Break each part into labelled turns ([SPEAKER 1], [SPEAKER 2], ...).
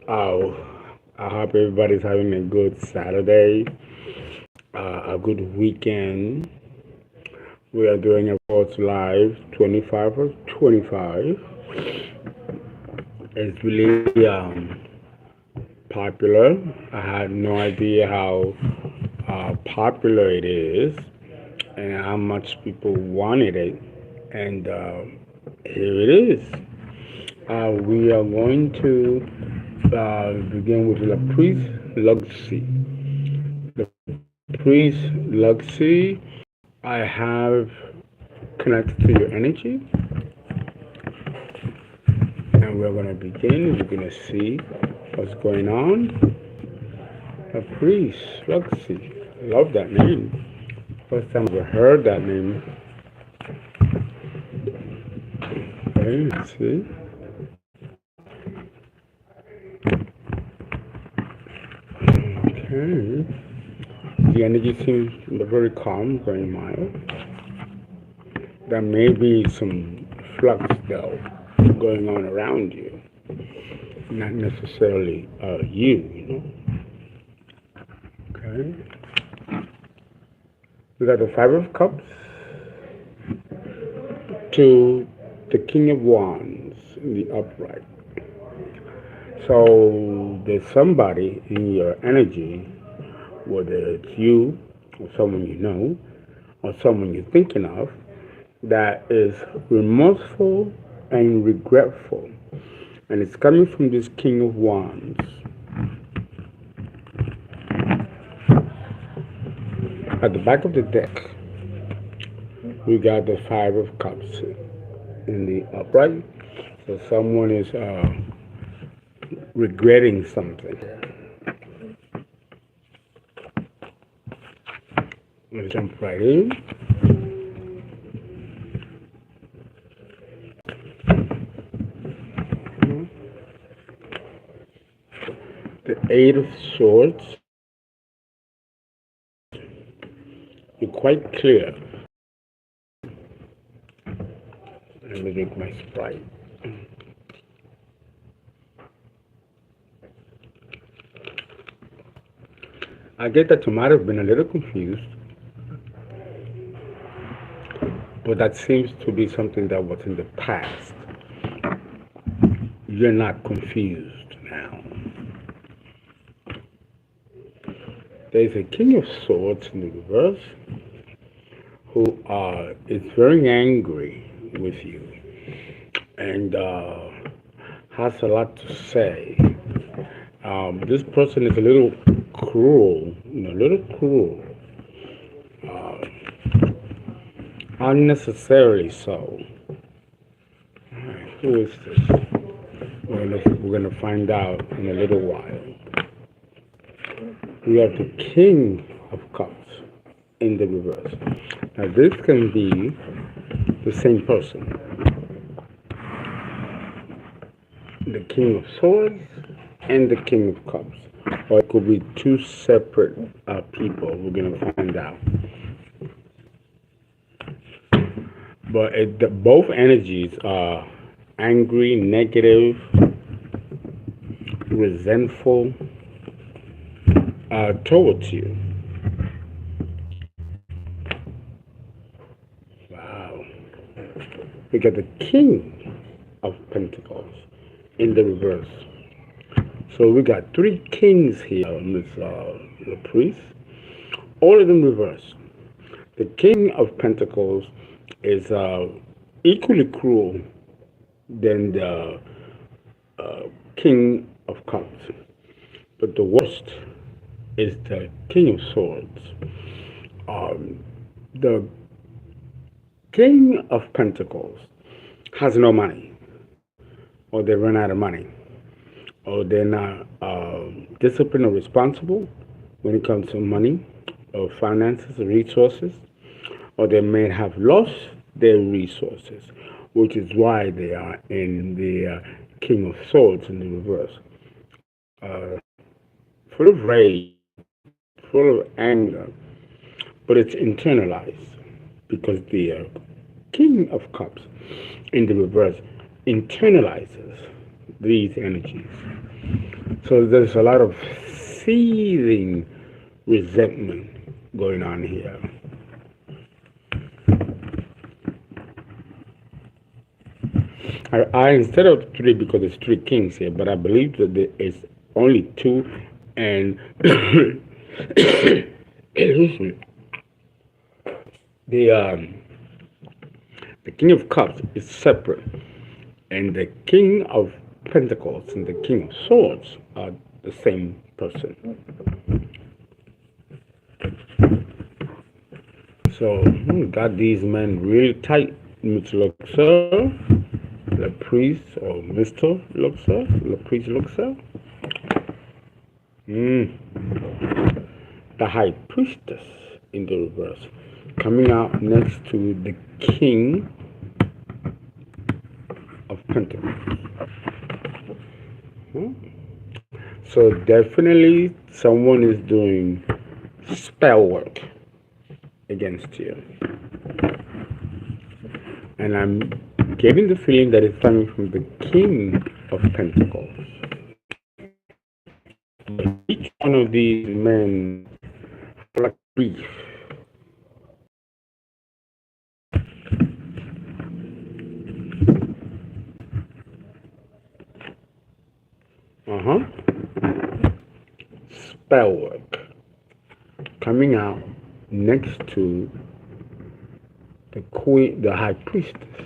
[SPEAKER 1] Oh, I hope everybody's having a good Saturday, a good weekend. We are doing a Sports Live 25 of 25. It's really popular. I had no idea how popular it is and how much people wanted it. And here it is. We are going to begin with Lapriceluxe. Lapriceluxe, I have connected to your energy, and we're going to begin. We're going to see what's going on. Lapriceluxe, love that name. First time I've ever heard that name. Okay, let's see. Okay. The energy seems very calm, very mild. There may be some flux, though, going on around you. Not necessarily you. Okay. We got the Five of Cups to the King of Wands in the upright. So there's somebody in your energy, whether it's you or someone you know or someone you're thinking of, that is remorseful and regretful. And it's coming from this King of Wands. At the back of the deck, we got the Five of Cups in the upright. So someone is regretting something. Let's jump right in. The Eight of Swords. You're quite clear. Let me drink my Sprite. I get that you might have been a little confused, but that seems to be something that was in the past. You're not confused now. There's a King of Swords in the reverse who is very angry with you and has a lot to say. This person is a little cruel, unnecessarily so. Alright, who is this? We're gonna find out in a little while. We have the King of Cups in the reverse. Now this can be the same person. The King of Swords and the King of Cups. Or it could be two separate people. We're going to find out. But both energies are angry, negative, resentful towards you. Wow. We got the King of Pentacles in the reverse. So we got three kings here, Miss Laprice, all of them reversed. The King of Pentacles is equally cruel than the King of Cups, but the worst is the King of Swords. The King of Pentacles has no money, or they run out of money, or they're not disciplined or responsible when it comes to money or finances or resources, or they may have lost their resources, which is why they are in the King of Swords in the reverse. Full of rage, full of anger, but it's internalized because the King of Cups in the reverse internalizes these energies. So there's a lot of seething resentment going on here. I instead of three because it's three kings here, but I believe that there is only two, and the the King of Cups is separate, and the King of Pentacles and the King of Swords are the same person. So got these men really tight, Mr. Luxor, Laprice or Mr. Luxor, Lapriceluxe. The High Priestess in the reverse, coming out next to the King of Pentacles. So definitely someone is doing spell work against you. And I'm getting the feeling that it's coming from the King of Pentacles. Each one of these men like beef. Spell work coming out next to the Queen, the High Priestess.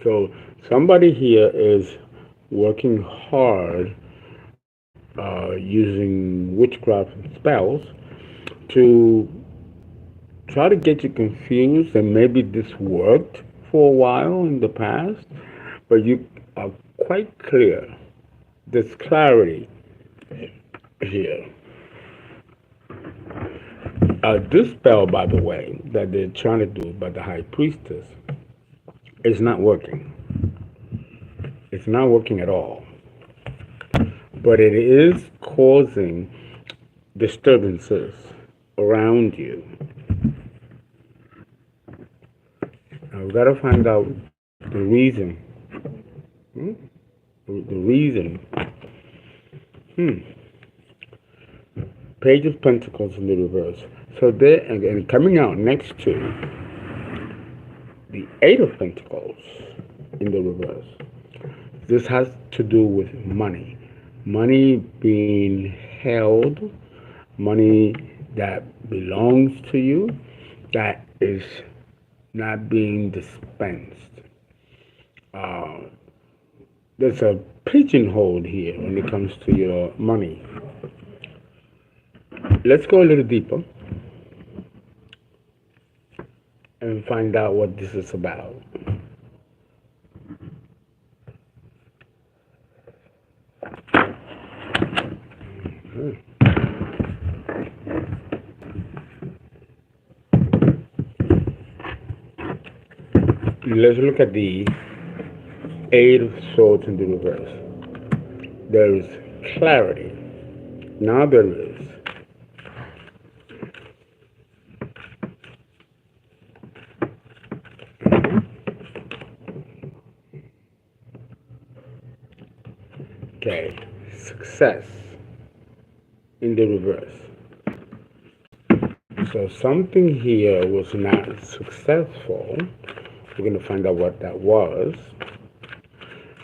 [SPEAKER 1] So somebody here is working hard, using witchcraft and spells to try to get you confused, and maybe this worked for a while in the past, but you are quite clear. There's clarity here. This spell, by the way, that they're trying to do by the High Priestess is not working. It's not working at all. But it is causing disturbances around you. Now we've got to find out the reason. The reason. Page of Pentacles in the reverse. So there, and coming out next to the Eight of Pentacles in the reverse. This has to do with money. Money being held, money that belongs to you, that is not being dispensed. There's a pigeonhole here when it comes to your money. Let's go a little deeper and find out what this is about. Let's look at the Eight of Swords in the reverse. There is clarity. Now there is. Okay, success in the reverse. So something here was not successful. We're going to find out what that was.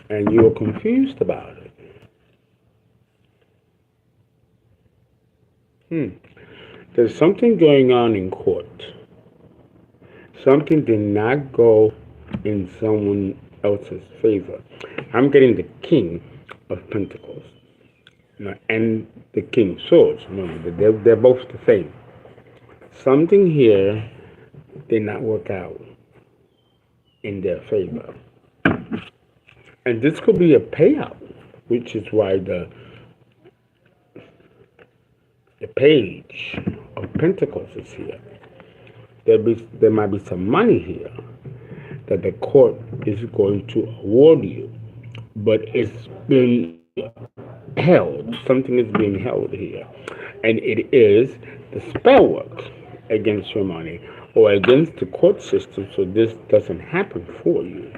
[SPEAKER 1] And you were confused about it. There's something going on in court. Something did not go in someone else's favor. I'm getting the King of Pentacles and the King of Swords. Remember, they're both the same. Something here did not work out in their favor. And this could be a payout, which is why the Page of Pentacles is here. There might be some money here that the court is going to award you, but it's been held. Something is being held here, and it is the spell work against your money or against the court system, so this doesn't happen for you.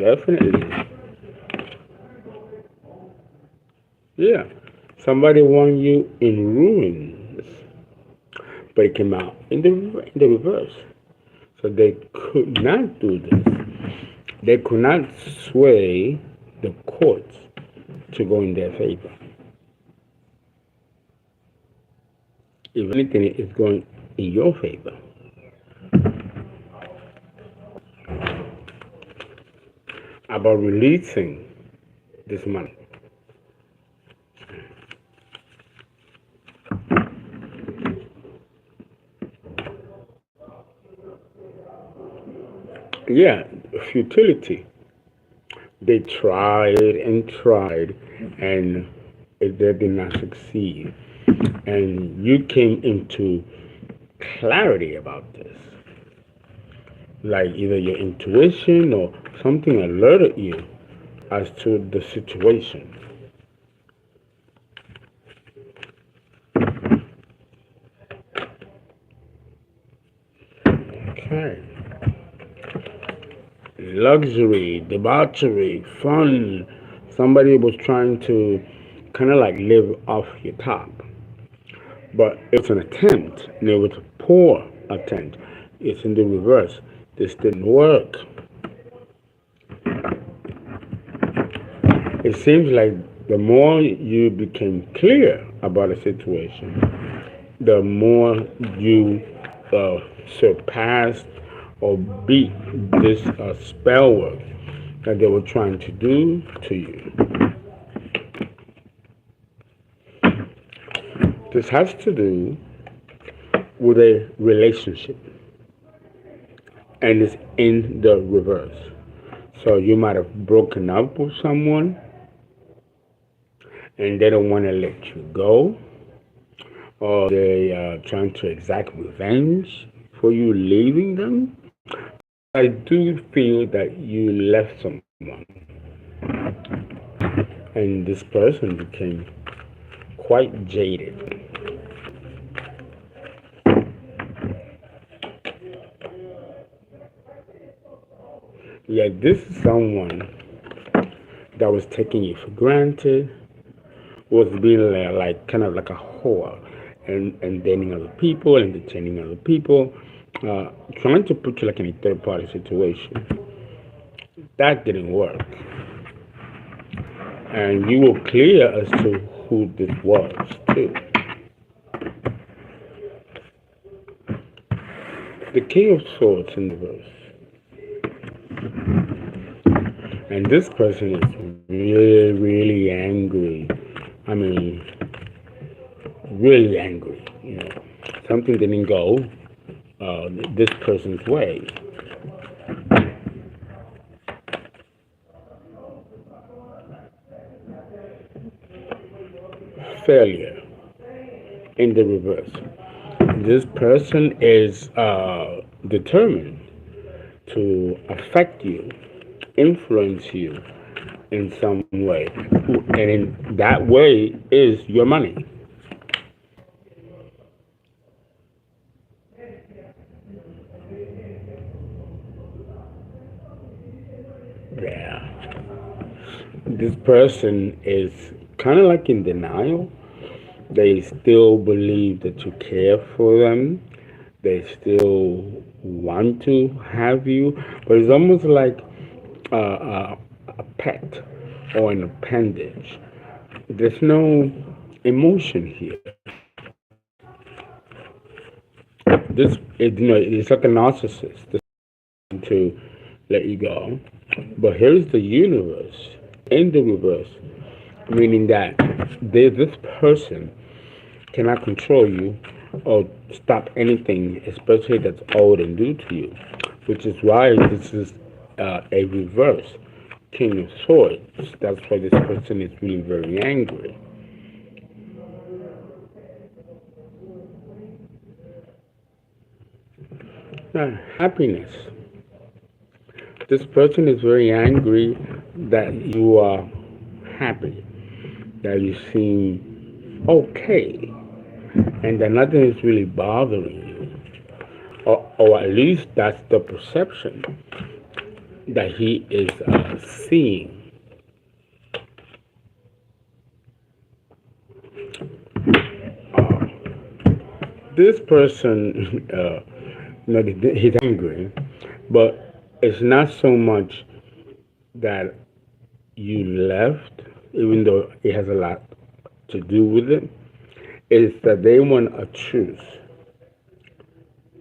[SPEAKER 1] Definitely. Yeah. Somebody want you in ruins, but it came out in the reverse. So they could not do this. They could not sway the courts to go in their favor. If anything, it's going in your favor. About releasing this money. Yeah, futility. They tried and tried, and they did not succeed. And you came into clarity about this. Like either your intuition or something alerted you as to the situation. Okay. Luxury, debauchery, fun. Somebody was trying to kind of like live off your top. But it's an attempt, and it was a poor attempt. It's in the reverse. This didn't work. It seems like the more you became clear about a situation, the more you surpassed or beat this spell work that they were trying to do to you. This has to do with a relationship, and it's in the reverse. So you might have broken up with someone and they don't want to let you go, or they are trying to exact revenge for you leaving them. I do feel that you left someone, and this person became quite jaded. Yeah, this is someone that was taking you for granted, was being like kind of like a whore, and dating other people, entertaining other people, trying to put you like in a third party situation. That didn't work. And you were clear as to who this was, too. The King of Swords in the verse. And this person is really, really angry. I mean, really angry. You know, something didn't go this person's way. Failure in the reverse. This person is determined to affect you, influence you in some way, and in that way is your money. Yeah. This person is kind of like in denial. They still believe that you care for them. They still want to have you, but it's almost like a pet or an appendage. There's no emotion here. This, it's like a narcissist to let you go. But here's the universe in the reverse, meaning that this person cannot control you or stop anything, especially that's owed and due to you, which is why this is a reverse King of Swords. That's why this person is really very angry. Happiness. This person is very angry that you are happy, that you seem okay, and that nothing is really bothering you. Or at least that's the perception. that he is seeing. This person, he's angry, but it's not so much that you left, even though it has a lot to do with it. It's that they want a truce.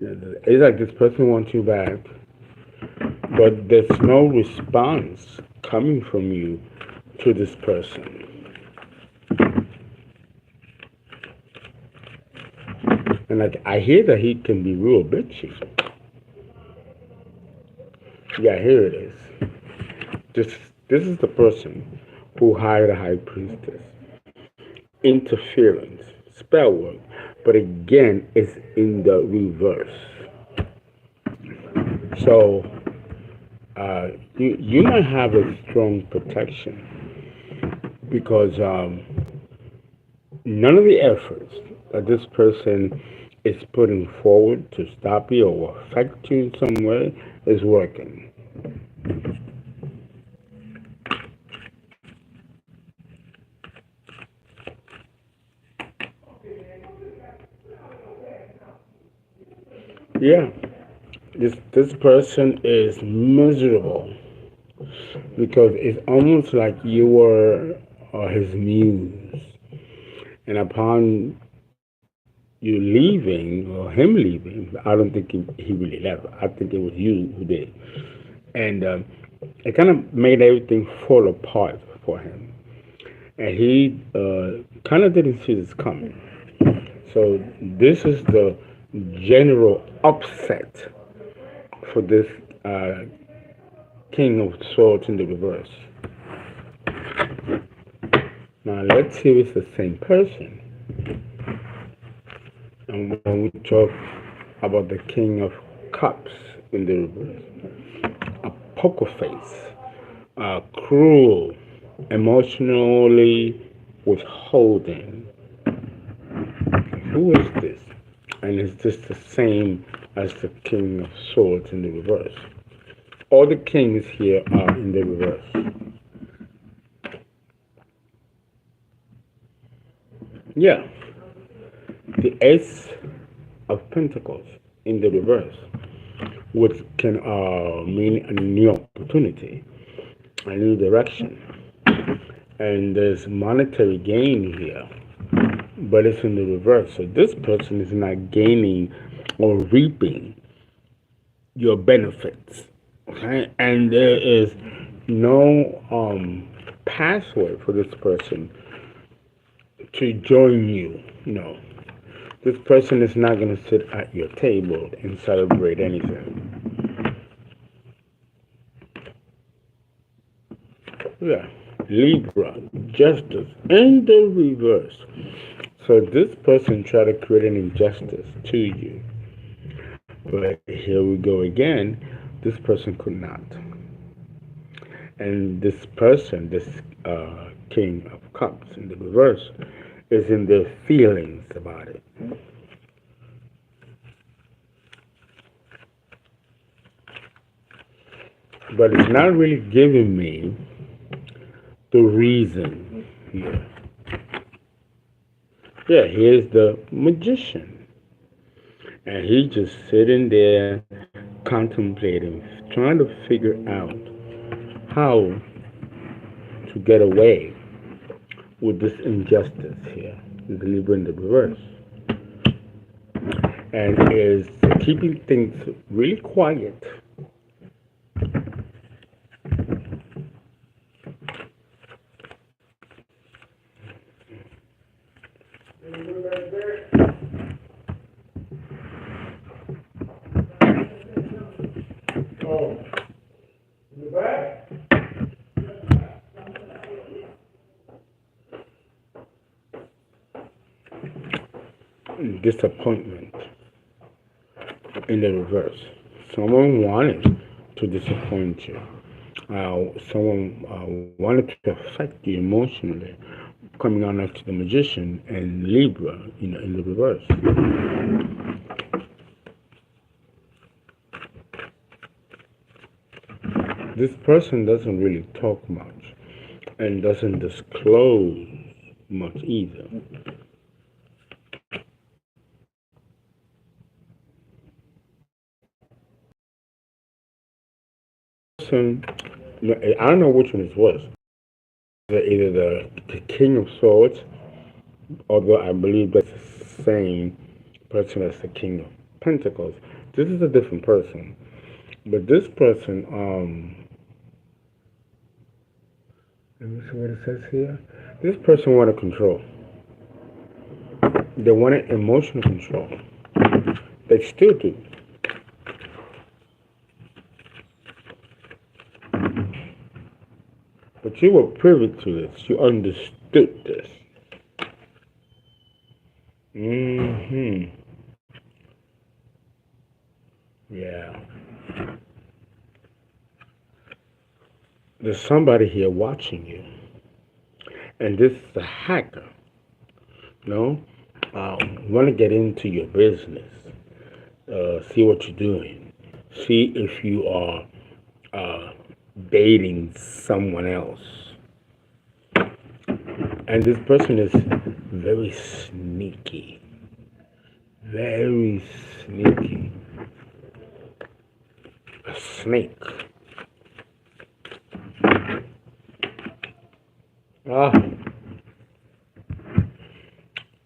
[SPEAKER 1] It's like this person wants you back, but there's no response coming from you to this person. And like I hear that he can be real bitchy. Yeah, here it is. This is the person who hired a high priestess. Interference, spell work, but again, it's in the reverse. So you might have a strong protection because none of the efforts that this person is putting forward to stop you or affect you in some way is working. Yeah, this person is miserable because it's almost like you were his muse, and upon you leaving or him leaving, I don't think he really left. I think it was you who did, and it kind of made everything fall apart for him, and he kind of didn't see this coming. So this is the general upset for this King of Swords in the reverse. Now let's see if it's the same person. And when we talk about the King of Cups in the reverse, a poker face, cruel, emotionally withholding. Who is this? And is this the same as the King of Swords in the reverse? All the kings here are in the reverse. Yeah, the Ace of Pentacles in the reverse, which can mean a new opportunity, a new direction. And there's monetary gain here, but it's in the reverse. So this person is not gaining or reaping your benefits. Okay? And there is no password for this person to join you. This person is not going to sit at your table and celebrate anything. Yeah, Libra, Justice, in the reverse. So this person tried to create an injustice to you. But here we go again. This person could not. And this person, this King of Cups in the reverse, is in their feelings about it. But it's not really giving me the reason here. Yeah, here's the magician. And he's just sitting there contemplating, trying to figure out how to get away with this injustice here. Is Libra in the reverse. And is keeping things really quiet. Disappointment in the reverse. Someone wanted to disappoint you. Someone wanted to affect you emotionally, coming on next to the magician and Libra, in the reverse. This person doesn't really talk much and doesn't disclose much either. Person, I don't know which one it was. Either the King of Swords, although I believe that's the same person as the King of Pentacles. This is a different person. But this person, let me see what it says here. This person wanted control. They wanted emotional control. They still do. But you were privy to this. You understood this. Yeah. There's somebody here watching you. And this is a hacker. Want to get into your business. See what you're doing. See if you are dating someone else. And this person is very sneaky. Very sneaky. A snake.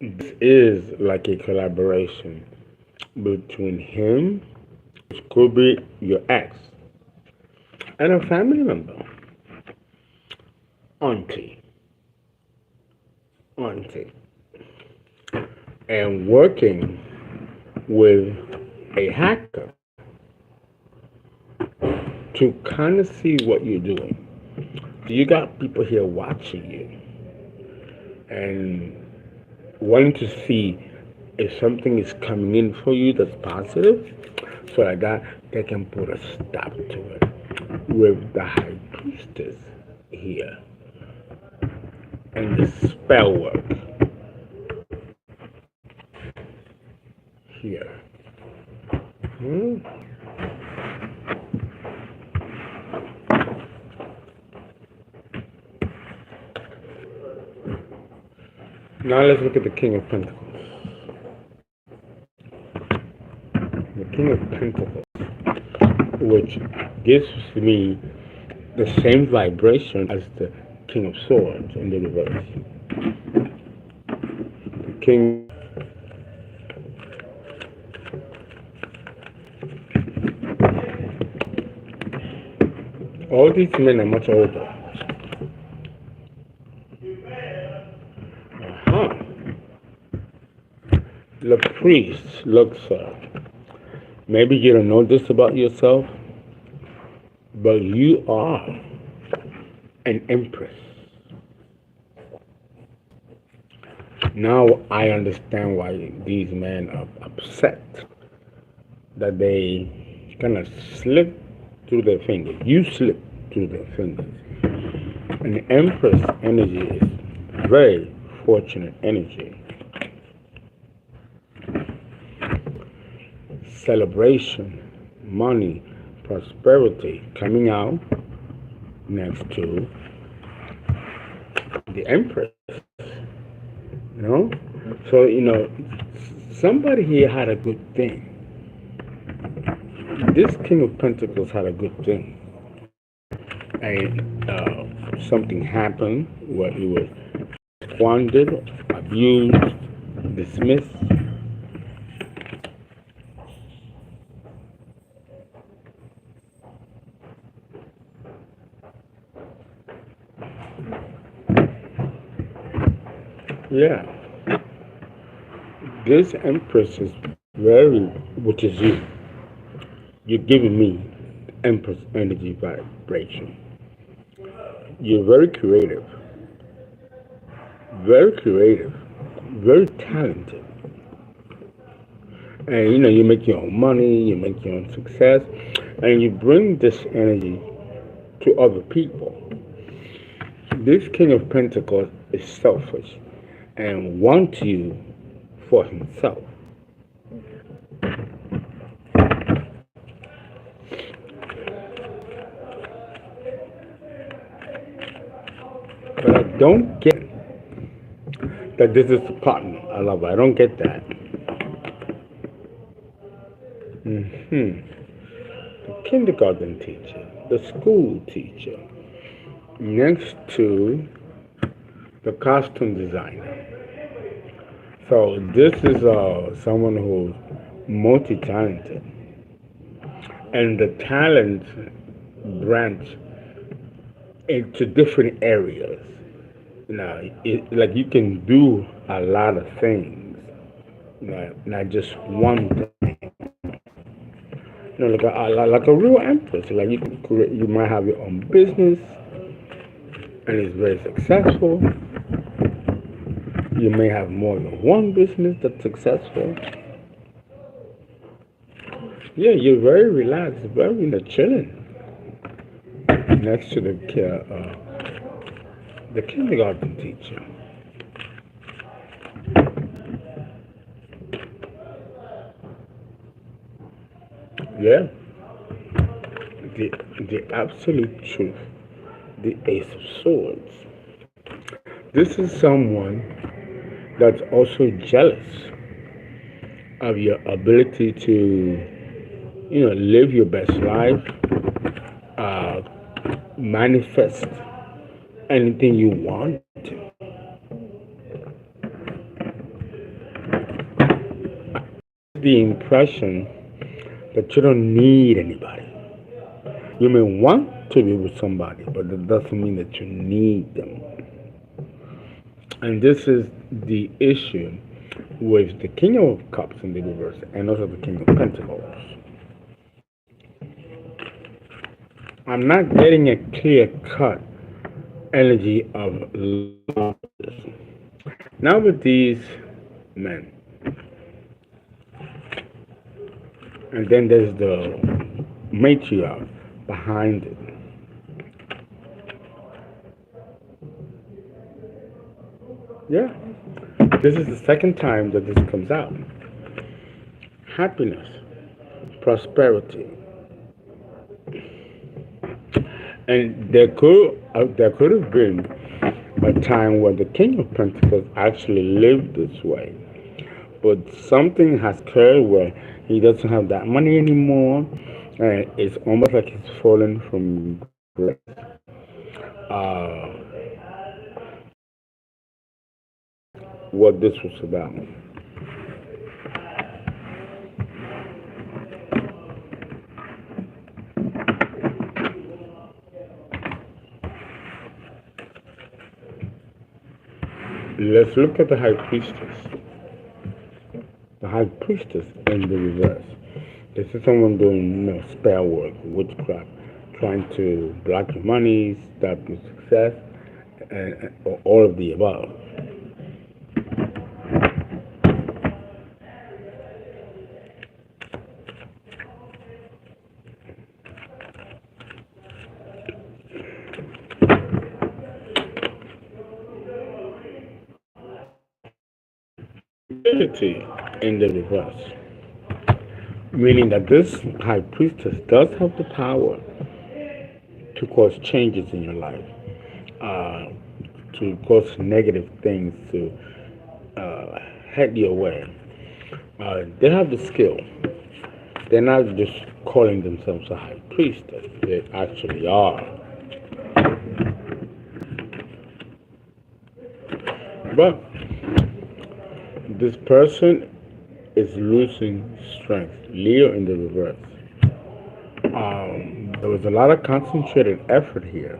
[SPEAKER 1] This is like a collaboration between him, which could be your ex, and a family member, auntie, and working with a hacker to kind of see what you're doing. You got people here watching you and wanting to see if something is coming in for you that's positive, so like that they can put a stop to it with the High Priestess here and the spell work here. Now let's look at the King of Pentacles. The King of Pentacles, which gives me the same vibration as the King of Swords in the reverse. The King. All these men are much older. Lapriceluxe. Maybe you don't know this about yourself, but you are an empress. Now I understand why these men are upset that they kind of slip through their fingers. You slip through their fingers. And the empress energy is very fortunate energy. Celebration, money, prosperity coming out next to the Empress. So, somebody here had a good thing. This King of Pentacles had a good thing. And something happened where he was squandered, abused, dismissed. Yeah. This Empress is which is you. You're giving me Empress energy vibration. You're very creative, very talented. And you make your own money, you make your own success, and you bring this energy to other people. This King of Pentacles is selfish and wants you for himself. But I don't get that this is the partner. I love it. I don't get that. The kindergarten teacher, the school teacher, next to the costume designer. So this is someone who's multi-talented, and the talents branch into different areas. Now, like you can do a lot of things, not just one thing. Like a real empress. Like you might have your own business, and it's very successful. You may have more than one business that's successful. Yeah, you're very relaxed, very chilling next to the kindergarten teacher. Yeah, the the absolute truth, the Ace of Swords. This is someone that's also jealous of your ability to, live your best life, uh, manifest anything you want. The impression that you don't need anybody. You may want to be with somebody, but that doesn't mean that you need them. And this is the issue with the King of Cups in the reverse and also the King of Pentacles. I'm not getting a clear cut energy of love. Now with these men, and then there's the matriarch behind it. Yeah, this is the second time that this comes out. Happiness, prosperity, and there could have been a time when the King of Pentacles actually lived this way, but something has occurred where he doesn't have that money anymore, and it's almost like he's fallen from grace. Uh, what this was about. Let's look at the High Priestess. The High Priestess in the reverse. This is someone doing spell work, witchcraft, trying to block your money, stop your success, and all of the above. Ability in the reverse, meaning that this High Priestess does have the power to cause changes in your life, uh, to cause negative things to head your way. They have the skill. They're not just calling themselves a High Priestess, they actually are. But this person is losing strength. Leo in the reverse. There was a lot of concentrated effort here,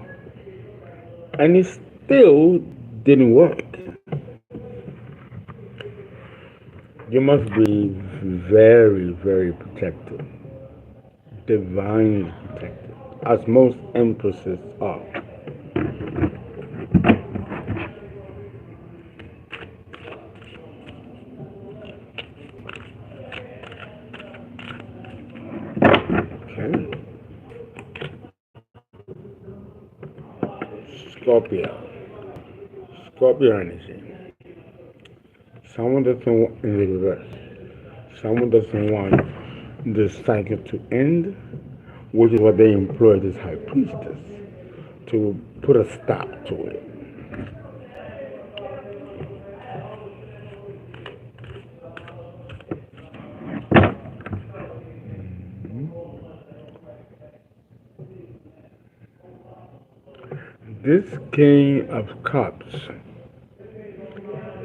[SPEAKER 1] and it still didn't work. You must be very, very protected, divinely protected, as most empresses are. Okay. Scorpio. Scorpio energy. Someone doesn't want in the reverse. Someone doesn't want this cycle to end, which is what they employ this High Priestess to put a stop to it. This King of Cups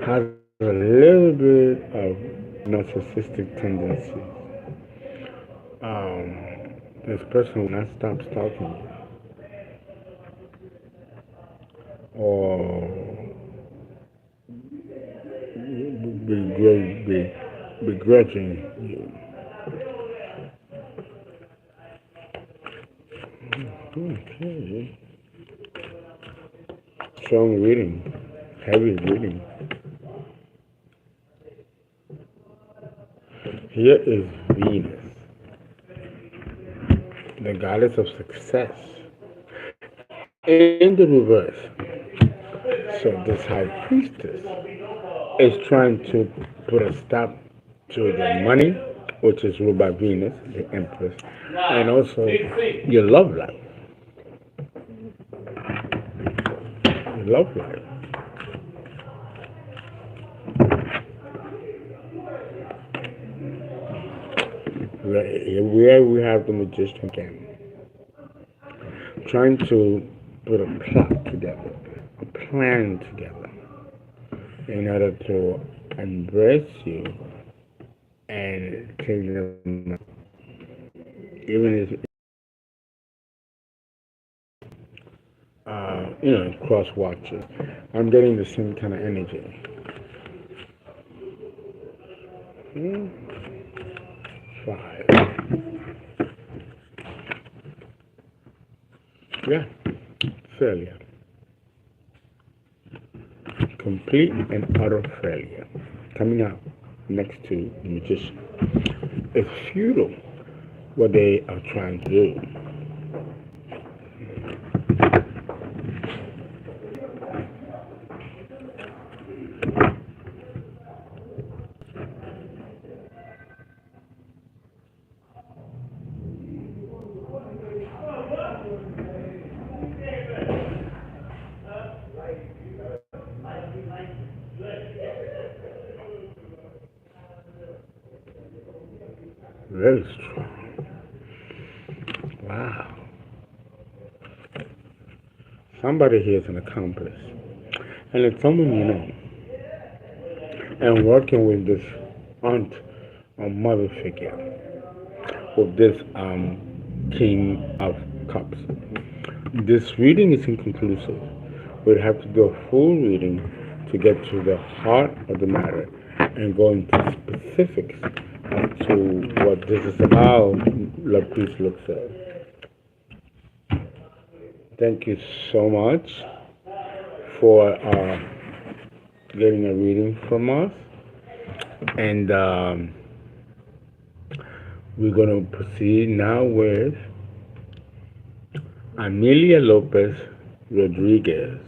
[SPEAKER 1] has a little bit of narcissistic tendencies. This person will not stop stalking you or begrudging you. Okay. Strong reading, heavy reading. Here is Venus, the goddess of success, in the reverse. So this high priestess is trying to put a stop to your money, which is ruled by Venus, the Empress, and also your love life. Your love life. Where we have the magician again, trying to put a plot together, a plan together, in order to embrace you and take them, even if cross watches. I'm getting the same kind of energy. Five. Yeah, failure. Complete and utter failure. Coming out next to the magician. It's futile what they are trying to do. Very strong. Wow. Somebody here is an accomplice. And it's someone you know. And working with this aunt or mother figure, with this King of Cups. This reading is inconclusive. We'd have to do a full reading to get to the heart of the matter and go into specifics as to what this is about. Lapriceluxe. Thank you so much for getting a reading from us. And we're going to proceed now with Amelia Lopez Rodriguez.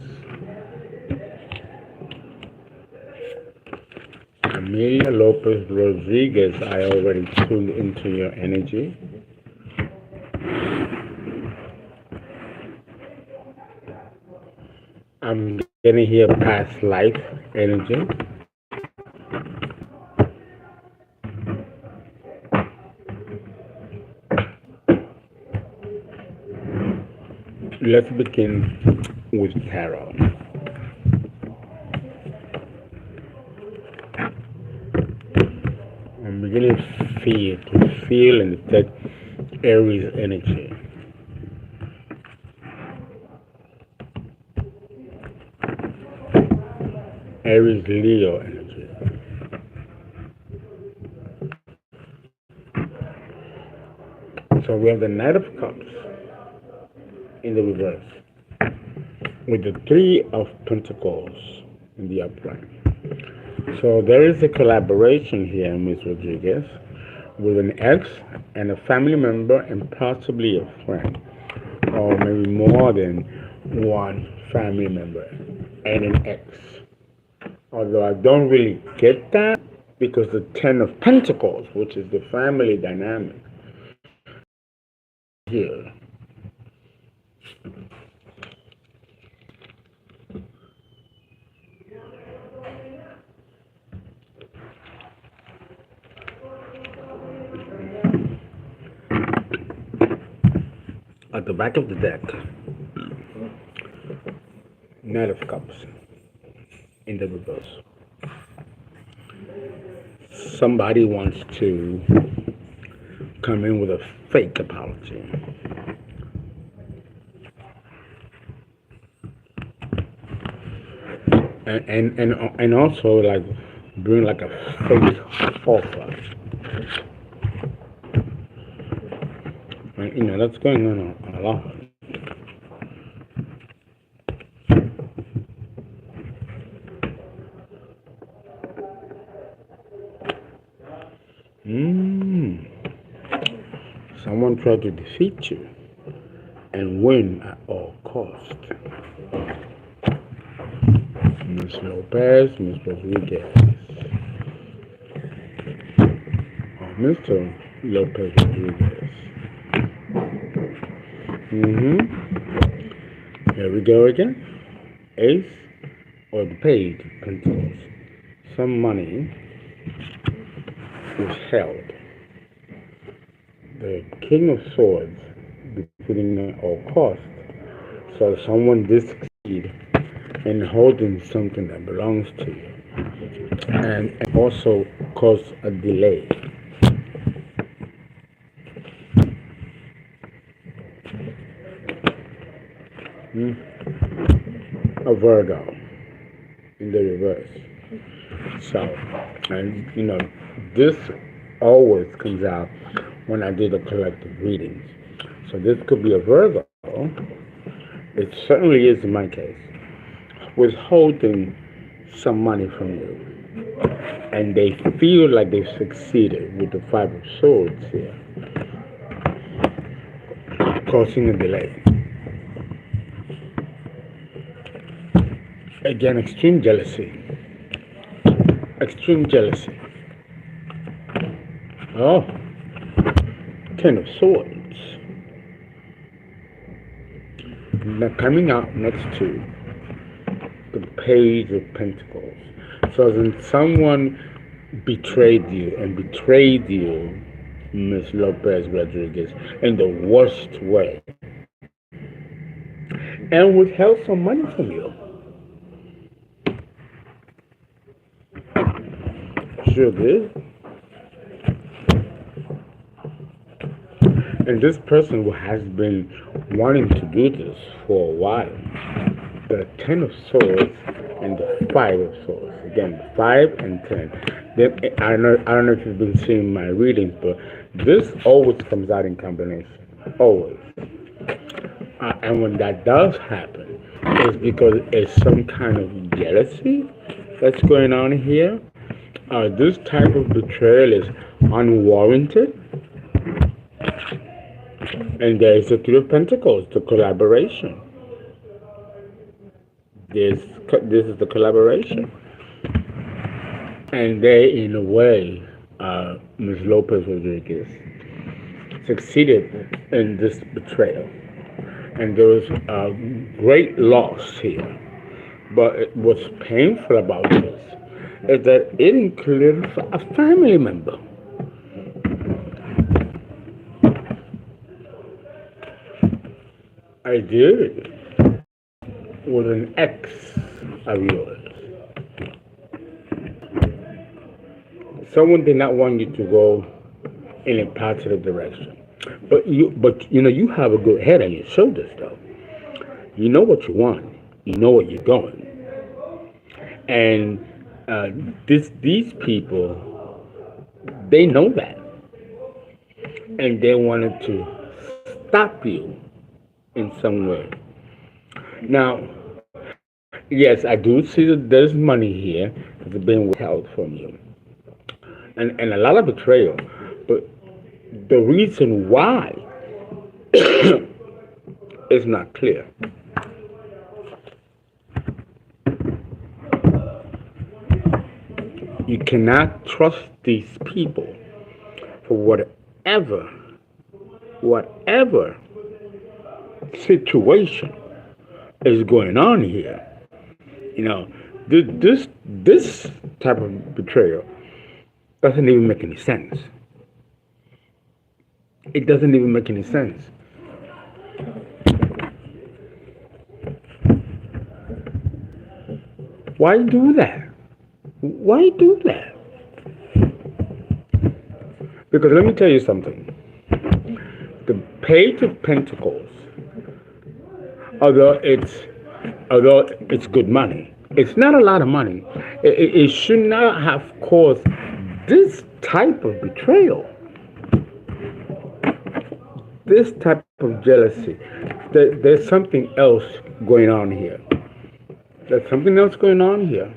[SPEAKER 1] Amelia Lopez Rodriguez, I already tuned into your energy. I'm getting here past life energy. Let's begin with tarot. I'm beginning to feel and detect Aries energy. Aries Leo energy. So we have the Knight of Cups in the reverse, with the Three of Pentacles in the upright. So there is a collaboration here, Ms. Rodriguez, with an ex and a family member and possibly a friend, or maybe more than one family member and an ex. Although I don't really get that, because the Ten of Pentacles, which is the family dynamic here. At the back of the deck, Knight of Cups in the reverse. Somebody wants to come in with a fake apology. And also like bring like a fake offer. And, that's going on a lot. Someone tried to defeat you and win at all cost. Miss Lopez, Miss Rodriguez, or Mr. Lopez Rodriguez. Here we go again. Ace or the Page of Pentacles. Some money is held. The King of Swords defeating at all costs. So someone did succeed in holding something that belongs to you, and also cause a delay. A Virgo in the reverse. So, and this always comes out when I do the collective readings. So this could be a Virgo. It certainly is in my case. Withholding some money from you. And they feel like they've succeeded with the Five of Swords here, causing a delay. Again, extreme jealousy. Extreme jealousy. Oh, Ten of Swords. Now coming out next to the Page of Pentacles. So then someone betrayed you, Miss Lopez Rodriguez, in the worst way, and withheld some money from you. Sure did. And this person who has been wanting to do this for a while. The Ten of Swords and the Five of Swords. Again, 5 and 10. Then, I don't know if you've been seeing my readings, but this always comes out in combination. Always. And when that does happen, it's because it's some kind of jealousy that's going on here. This type of betrayal is unwarranted. And there is the Three of Pentacles, the collaboration. This is the collaboration. And they, in a way, Ms. Lopez Rodriguez succeeded in this betrayal. And there was a great loss here. But what's painful about this is that it included a family member. I did. Was an ex of yours. Someone did not want you to go in a positive direction. But you have a good head on your shoulders though. You know what you want. You know where you're going. And these people, they know that. And they wanted to stop you in some way. Now, yes, I do see that there's money here that's being withheld from you. And a lot of betrayal. But the reason why is not clear. You cannot trust these people for whatever situation is going on here. This type of betrayal doesn't even make any sense. It doesn't even make any sense. Why do that? Why do that? Because let me tell you something. The Page of Pentacles, although it's good money, it's not a lot of money. It should not have caused this type of betrayal, this type of jealousy. There's something else going on here. There's something else going on here.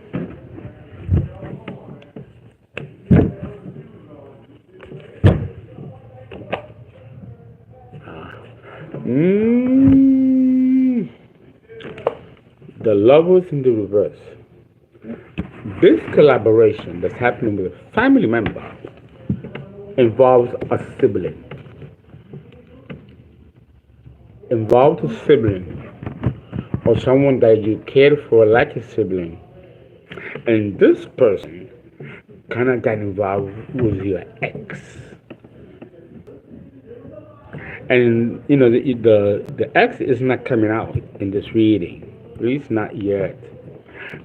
[SPEAKER 1] The Lovers in the reverse. This collaboration that's happening with a family member involves a sibling. Involves a sibling or someone that you cared for like a sibling. And this person kind of got involved with your ex. And you know the ex is not coming out in this reading, at least not yet.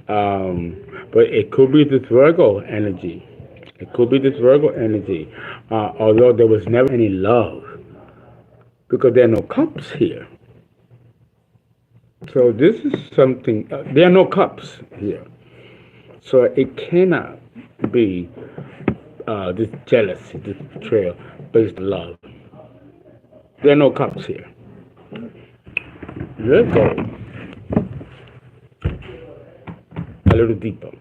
[SPEAKER 1] But it could be this Virgo energy. It could be this Virgo energy, although there was never any love, because there are no cups here. So this is something. There are no cups here, so it cannot be this jealousy, this betrayal, based on love. There are no cups here. Let's go a little deeper.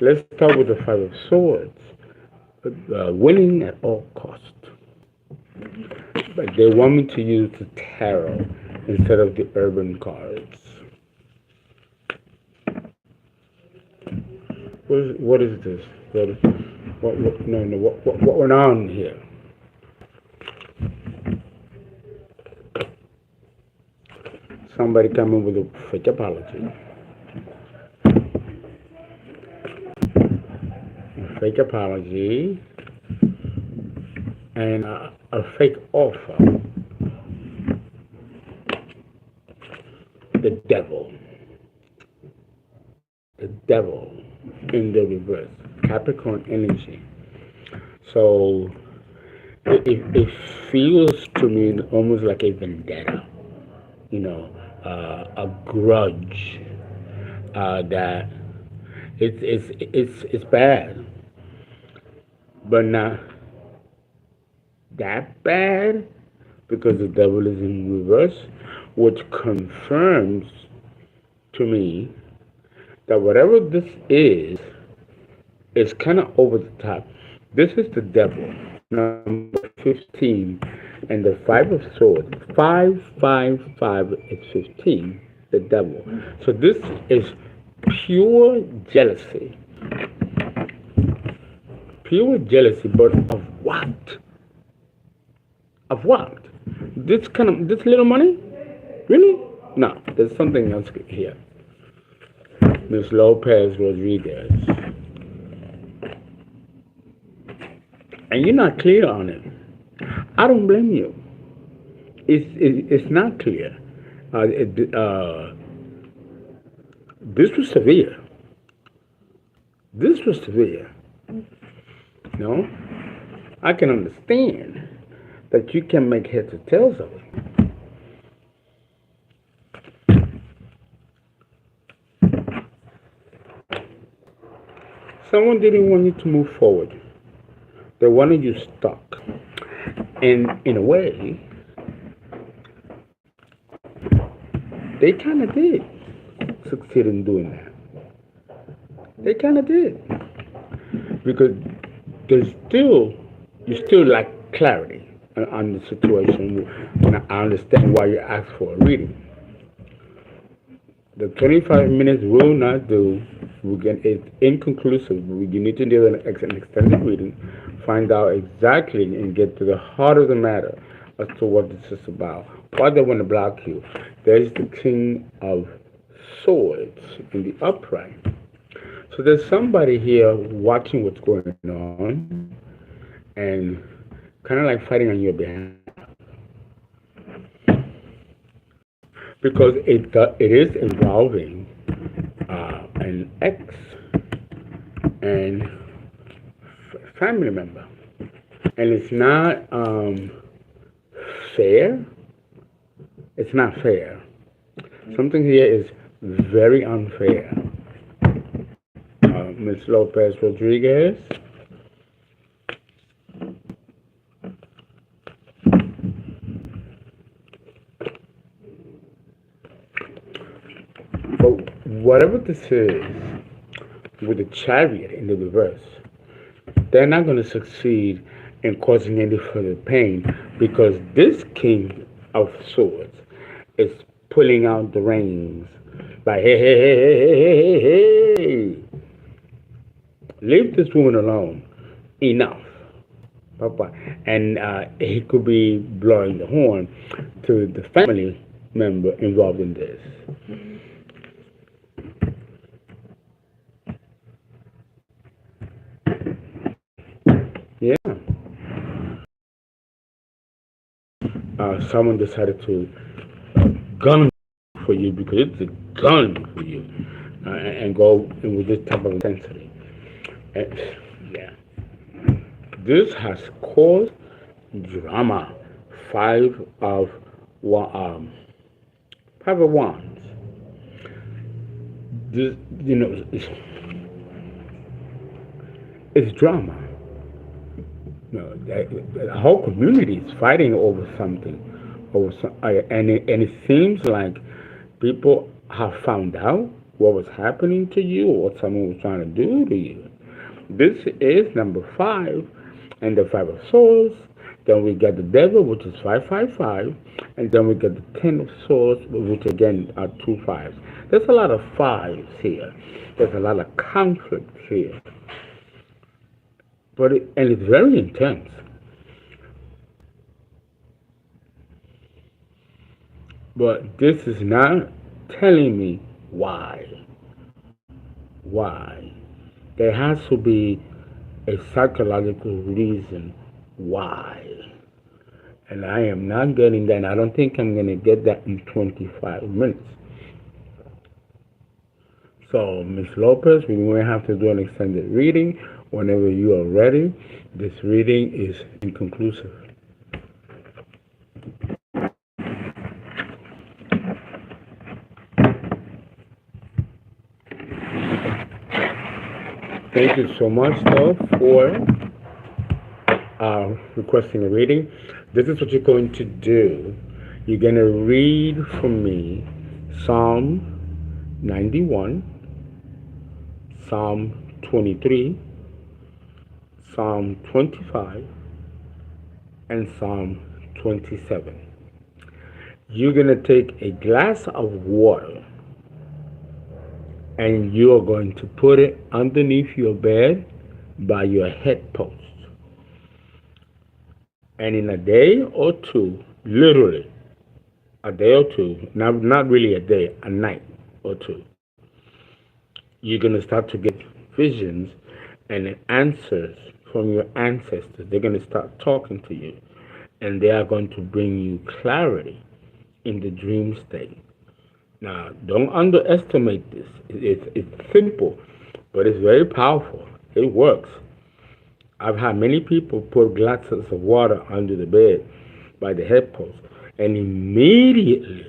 [SPEAKER 1] Let's start with the Five of Swords. Winning at all costs. But they want me to use the tarot instead of the urban cards. What is this? What went on here? Somebody coming with a fake apology. A fake apology and a fake offer. The devil. The devil in the reverse. Capricorn energy. So it feels to me almost like a vendetta, you know, a grudge that it's bad, but not that bad because the devil is in reverse, which confirms to me that whatever this is kind of over the top. This is the devil, number 15, and the Five of Swords. 555 is 15, the devil. So this is pure jealousy. Pure jealousy, but of what? Of what? This little money? Really? No, there's something else here. Miss Lopez Rodriguez. And you're not clear on it. I don't blame you. It's not clear. This was severe. This was severe. No, I can understand that you can make heads or tails of it. Someone didn't want you to move forward. They wanted you stuck. And in a way, they kind of did succeed in doing that. They kind of did. Because you still lack clarity on the situation. And I understand why you asked for a reading. The 25 minutes will not do. It's inconclusive. You need to do an extended reading, find out exactly and get to the heart of the matter as to what this is about. Why they want to block you. There's the King of Swords in the upright. So there's somebody here watching what's going on and kind of like fighting on your behalf. because it is involving an ex and family member, and it's not fair. It's not fair. Something here is very unfair. Ms. Lopez Rodriguez. But whatever this is, with the chariot in the reverse, they're not going to succeed in causing any further pain because this King of Swords is pulling out the reins. Like, hey, hey, hey, hey, hey, hey, hey. Leave this woman alone. Enough. Papa. And he could be blowing the horn to the family member involved in this. Yeah. Someone decided to gun for you because it's a gun for you and go in with this type of intensity. And, yeah. This has caused drama. Five of five of wands. This, it's drama. The whole community is fighting over something, and it seems like people have found out what was happening to you or what someone was trying to do to you. This is number five, and the five of swords. Then we get the devil, which is 555, and then we get the 10 of swords, which again are two fives. There's a lot of fives here. There's a lot of conflict here, and it's very intense. But this is not telling me why. Why? There has to be a psychological reason why. And I am not getting that. And I don't think I'm going to get that in 25 minutes. So, Ms. Lopez, we may have to do an extended reading whenever you are ready. This reading is inconclusive. Thank you so much, though, for requesting a reading. This is what you're going to do. You're going to read for me Psalm 91, Psalm 23, Psalm 25, and Psalm 27. You're going to take a glass of water and you are going to put it underneath your bed by your head post. And in a day or two, literally a day or two, not really a day, a night or two, you're going to start to get visions and answers from your ancestors. They're going to start talking to you, and they are going to bring you clarity in the dream state. Now, don't underestimate this. It's simple, but it's very powerful. It works. I've had many people put glasses of water under the bed by the headpost, and immediately,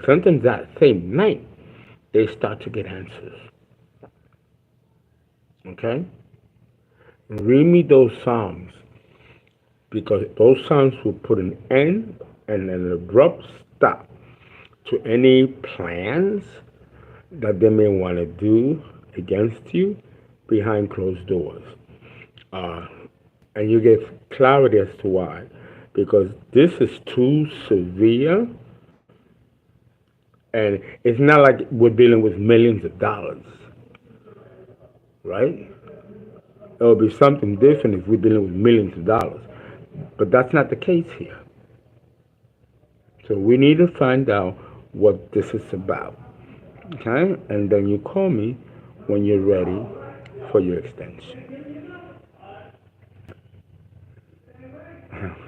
[SPEAKER 1] sometimes that same night, they start to get answers. Okay? Read me those Psalms, because those Psalms will put an end and an abrupt stop to any plans that they may want to do against you behind closed doors. And you get clarity as to why. Because this is too severe, and it's not like we're dealing with millions of dollars, right? It would be something different if we're dealing with millions of dollars. But that's not the case here. So we need to find out what this is about. Okay? And then you call me when you're ready for your extension.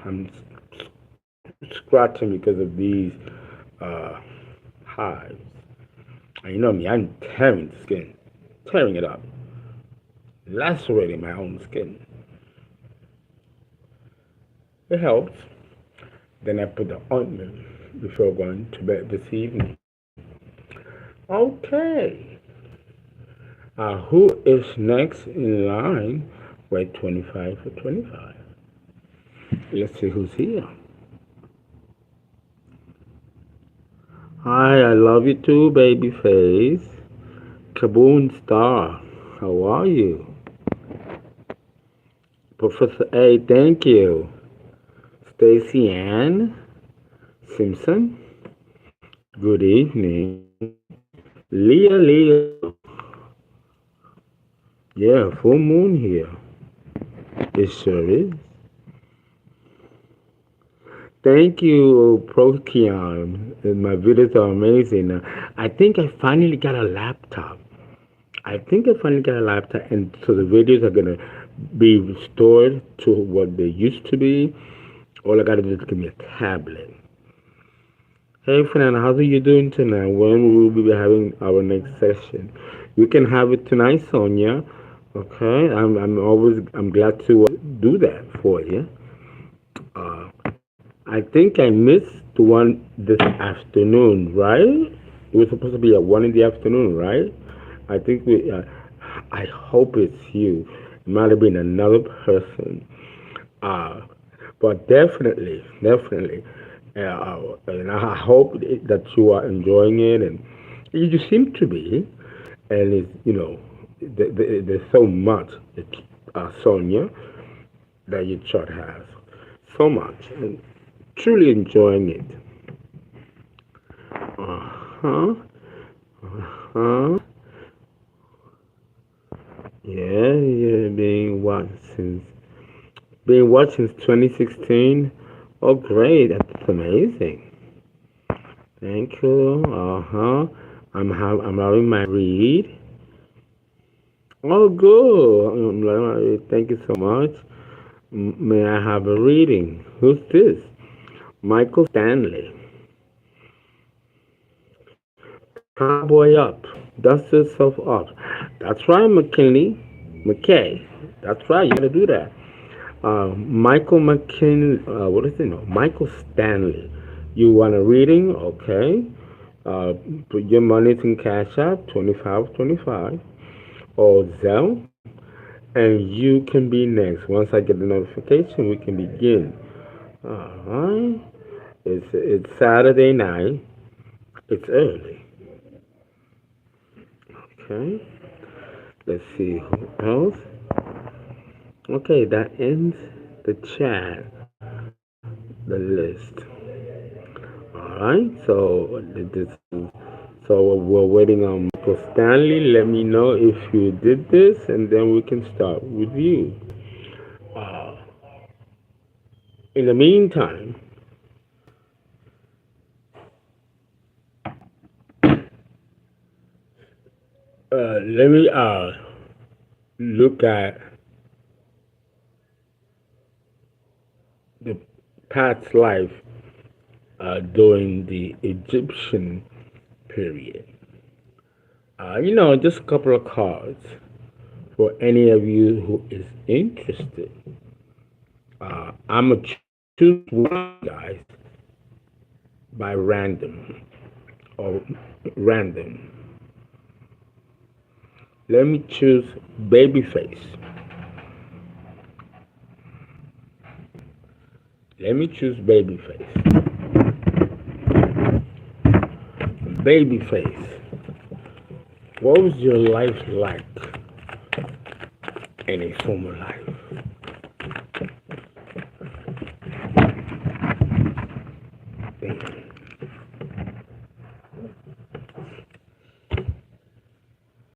[SPEAKER 1] I'm scratching because of these uh, hives. And you know me, I'm tearing the skin, tearing it up, lacerating my own skin. It helps. Then I put the ointment before going to bed this evening. Okay. Who is next in line with 25 for 25? Let's see who's here. Hi, I love you too, baby face. Kaboom Star, how are you? Professor A, thank you. Stacy Ann Simpson, good evening. Leah, yeah, full moon here. It sure is. Thank you, Prokion. My videos are amazing. I think I finally got a laptop. And so the videos are gonna be restored to what they used to be. All I gotta do is give me a tablet. Hey, Fernando, how are you doing tonight? When will we be having our next session? We can have it tonight, Sonia. Okay, I'm glad to do that for you. Uh, I think I missed the one this afternoon, right? It was supposed to be at 1 in the afternoon, right? I think I hope it's you. It might have been another person. Uh, but definitely. And I hope that you are enjoying it, and you seem to be. And it's, there's so much, Sonia, that your chart has. So much. And truly enjoying it. Uh-huh. Uh-huh. Yeah, yeah, being watched since 2016. Oh, great! That's amazing. Thank you. Uh-huh. I'm having my read. Oh, good. Thank you so much. May I have a reading? Who's this? Michael Stanley. Cowboy up. Dust yourself off. That's right, McKinley. McKay. That's right. You gotta do that. Michael McKinley. What is it? No, Michael Stanley. You want a reading? Okay. Uh, Put your money in Cash App 2525 or ZELLE, and you can be next. Once I get the notification, we can begin. All right. It's Saturday night. It's early. Okay. Let's see who else. Okay, that ends the chat, the list. All right. So we're waiting on Michael Stanley. Let me know if you did this, and then we can start with you. Uh, in the meantime, let me look at the past life during the Egyptian period. Just a couple of cards for any of you who is interested. I'm gonna choose one, guys, by random or random. Let me choose Babyface. Let me choose Babyface. Babyface. What was your life like in a former life? Thank you.